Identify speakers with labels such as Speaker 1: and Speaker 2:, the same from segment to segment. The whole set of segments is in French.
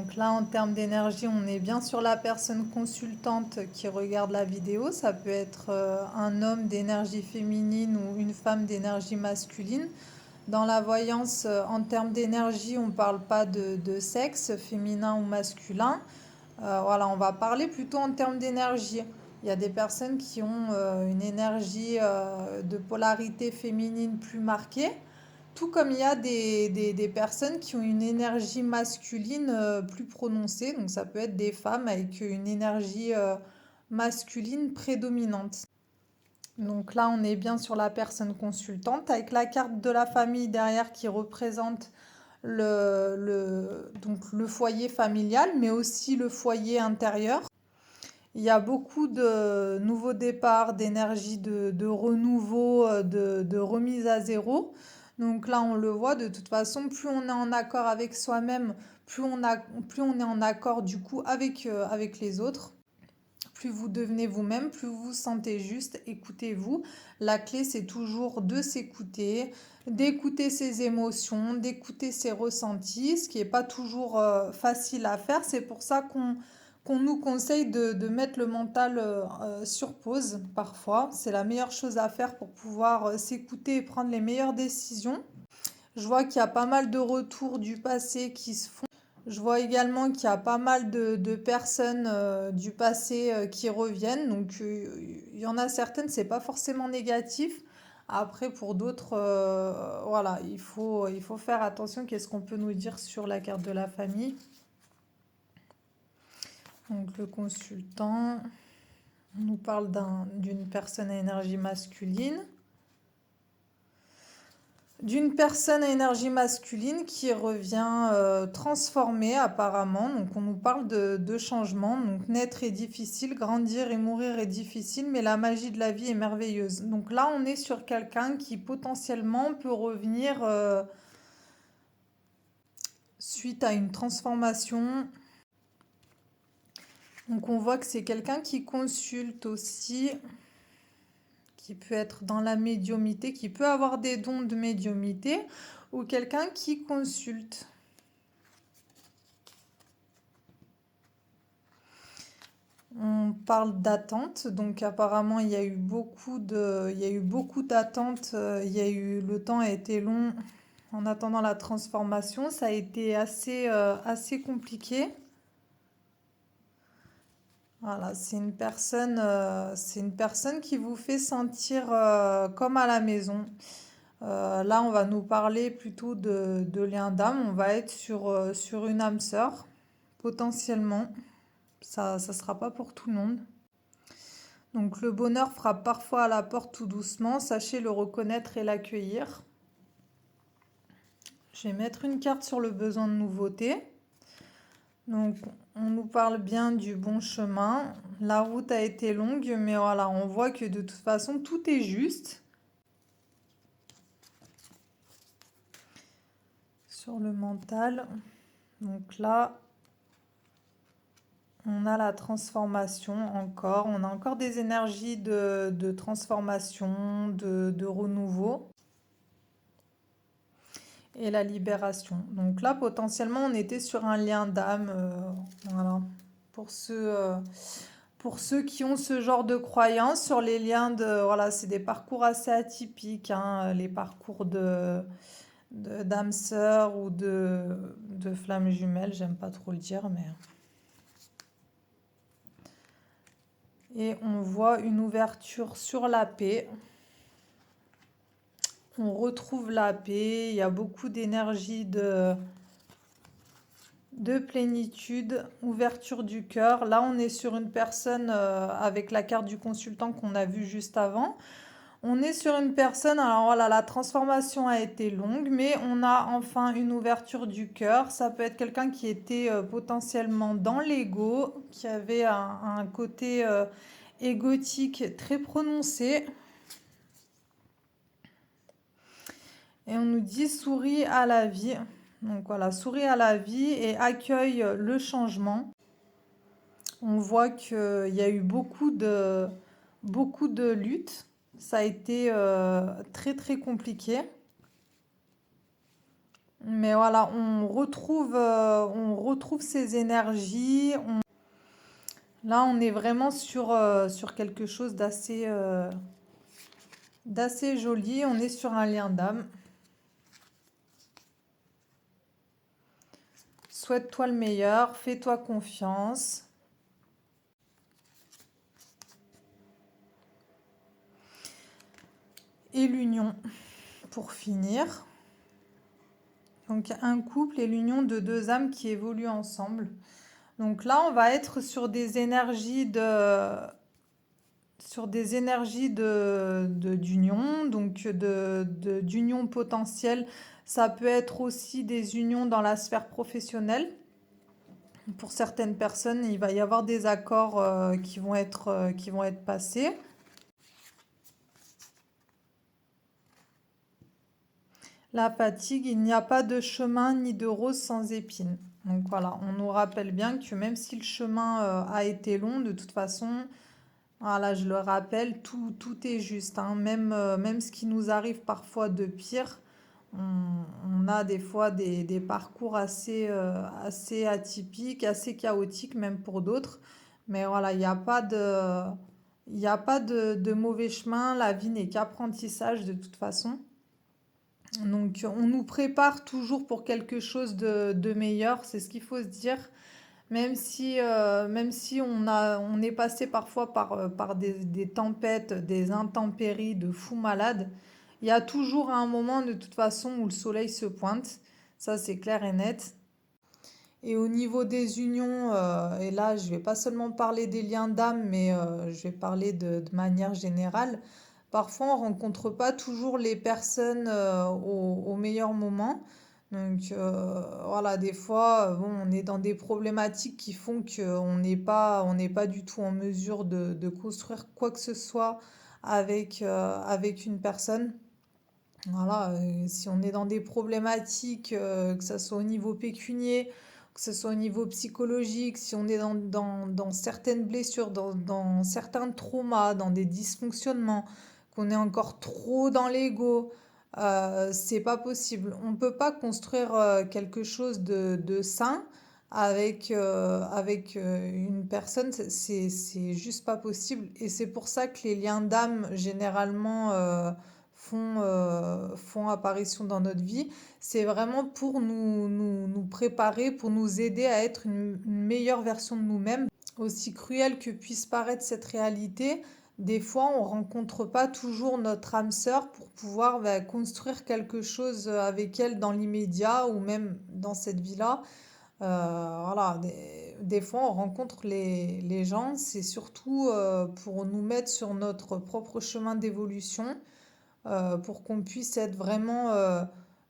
Speaker 1: Donc là, en termes d'énergie, on est bien sur la personne consultante qui regarde la vidéo. Ça peut être un homme d'énergie féminine ou une femme d'énergie masculine. Dans la voyance, en termes d'énergie, on ne parle pas de sexe, féminin ou masculin. Voilà, on va parler plutôt en termes d'énergie. Il y a des personnes qui ont une énergie de polarité féminine plus marquée, tout comme il y a des personnes qui ont une énergie masculine plus prononcée. Donc ça peut être des femmes avec une énergie masculine prédominante. Donc là, on est bien sur la personne consultante avec la carte de la famille derrière qui représente donc le foyer familial, mais aussi le foyer intérieur. Il y a beaucoup de nouveaux départs, d'énergie, de renouveau, de remise à zéro. Donc là, on le voit, de toute façon, plus on est en accord avec soi-même, plus on est en accord du coup avec les autres. Plus vous devenez vous-même, plus vous vous sentez juste, écoutez-vous. La clé, c'est toujours de s'écouter, d'écouter ses émotions, d'écouter ses ressentis, ce qui n'est pas toujours facile à faire. C'est pour ça qu'on nous conseille de mettre le mental sur pause parfois. C'est la meilleure chose à faire pour pouvoir s'écouter et prendre les meilleures décisions. Je vois qu'il y a pas mal de retours du passé qui se font. Je vois également qu'il y a pas mal de personnes du passé qui reviennent. Donc, il y en a certaines, c'est pas forcément négatif. Après, pour d'autres, voilà, il faut faire attention. Qu'est-ce qu'on peut nous dire sur la carte de la famille? Donc, le consultant, on nous parle d'une personne à énergie masculine. D'une personne à énergie masculine qui revient transformée apparemment. Donc on nous parle de changement. Donc naître est difficile, grandir et mourir est difficile, mais la magie de la vie est merveilleuse. Donc là on est sur quelqu'un qui potentiellement peut revenir suite à une transformation. Donc on voit que c'est quelqu'un qui consulte aussi, qui peut être dans la médiumnité, qui peut avoir des dons de médiumnité, ou quelqu'un qui consulte. On parle d'attente, donc apparemment il y a eu beaucoup d'attentes, le temps a été long en attendant la transformation, ça a été assez compliqué. Voilà, c'est une personne qui vous fait sentir comme à la maison. Là, on va nous parler plutôt de lien d'âme, on va être sur une âme sœur, potentiellement. Ça ne sera pas pour tout le monde. Donc le bonheur frappe parfois à la porte tout doucement, sachez le reconnaître et l'accueillir. Je vais mettre une carte sur le besoin de nouveauté. Donc on nous parle bien du bon chemin. La route a été longue, mais voilà, on voit que de toute façon tout est juste. Sur le mental, donc là, on a la transformation encore. On a encore des énergies de transformation, de renouveau. Et la libération. Donc là, potentiellement, on était sur un lien d'âme. Voilà. Pour ceux qui ont ce genre de croyances sur les liens de... Voilà, c'est des parcours assez atypiques, hein, les parcours d'âme sœur ou de flammes jumelles. J'aime pas trop le dire, mais... Et on voit une ouverture sur la paix. On retrouve la paix. Il y a beaucoup d'énergie de plénitude, ouverture du cœur. Là, on est sur une personne avec la carte du consultant qu'on a vue juste avant. On est sur une personne, alors voilà, la transformation a été longue, mais on a enfin une ouverture du cœur. Ça peut être quelqu'un qui était potentiellement dans l'ego, qui avait un côté égotique très prononcé. Et on nous dit souris à la vie. Donc voilà, souris à la vie et accueille le changement. On voit qu'il y a eu beaucoup de luttes. Ça a été très très compliqué. Mais voilà, on retrouve ces énergies. Là, on est vraiment sur quelque chose d'assez joli. On est sur un lien d'âme. Souhaite-toi le meilleur, fais-toi confiance. Et l'union, pour finir. Donc un couple et l'union de deux âmes qui évoluent ensemble. Donc là, on va être sur des énergies d'union, donc d'union potentielle. Ça peut être aussi des unions dans la sphère professionnelle. Pour certaines personnes, il va y avoir des accords qui vont être passés. La fatigue, il n'y a pas de chemin ni de rose sans épines. Donc voilà, on nous rappelle bien que même si le chemin a été long, de toute façon, voilà, je le rappelle, tout est juste, hein. Même ce qui nous arrive parfois de pire, on a des fois des parcours assez atypiques, assez chaotiques, même pour d'autres. Mais voilà, il n'y a pas de mauvais chemin. La vie n'est qu'apprentissage de toute façon. Donc, on nous prépare toujours pour quelque chose de meilleur, c'est ce qu'il faut se dire. Même si on est passé parfois par des tempêtes, des intempéries de fous malades, il y a toujours un moment de toute façon où le soleil se pointe. Ça, c'est clair et net. Et au niveau des unions, et là, je vais pas seulement parler des liens d'âme, mais je vais parler de manière générale. Parfois, on rencontre pas toujours les personnes au meilleur moment. Donc voilà, des fois, bon, on est dans des problématiques qui font on n'est pas du tout en mesure de construire quoi que ce soit avec une personne. Voilà, si on est dans des problématiques, que ce soit au niveau pécunier, que ce soit au niveau psychologique, si on est dans certaines blessures, dans certains traumas, dans des dysfonctionnements, qu'on est encore trop dans l'ego, c'est pas possible. On peut pas construire quelque chose de sain avec une personne, c'est juste pas possible. Et c'est pour ça que les liens d'âme, généralement, font apparition dans notre vie. C'est vraiment pour nous préparer, pour nous aider à être une meilleure version de nous-mêmes. Aussi cruelle que puisse paraître cette réalité, des fois on rencontre pas toujours notre âme sœur pour pouvoir construire quelque chose avec elle dans l'immédiat ou même dans cette vie-là. Voilà, des fois on rencontre les gens, c'est surtout pour nous mettre sur notre propre chemin d'évolution, pour qu'on puisse être vraiment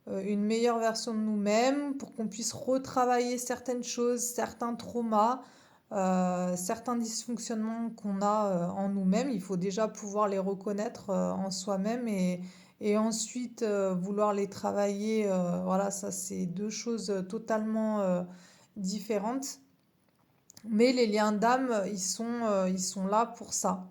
Speaker 1: une meilleure version de nous-mêmes, pour qu'on puisse retravailler certaines choses, certains traumas, certains dysfonctionnements qu'on a en nous-mêmes. Il faut déjà pouvoir les reconnaître en soi-même et ensuite vouloir les travailler. Voilà, ça c'est deux choses totalement différentes. Mais les liens d'âme, ils sont là pour ça.